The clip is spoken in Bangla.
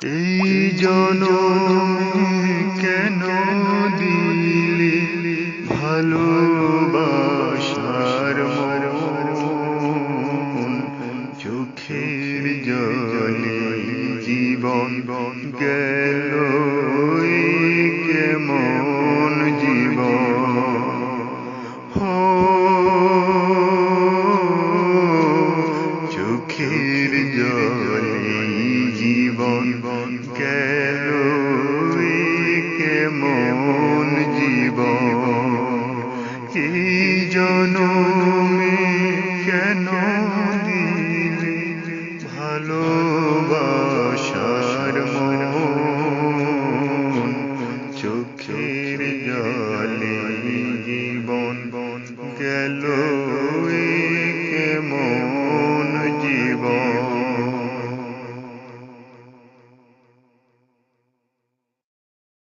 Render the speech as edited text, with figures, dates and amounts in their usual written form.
এই জনমে কেন দিলি ভালোবাসার মরণ, চোখের জলে জীবন গেল কেমন জীবন। চোখের জলে জীবন গেল কেমন জীবন। এই জনমে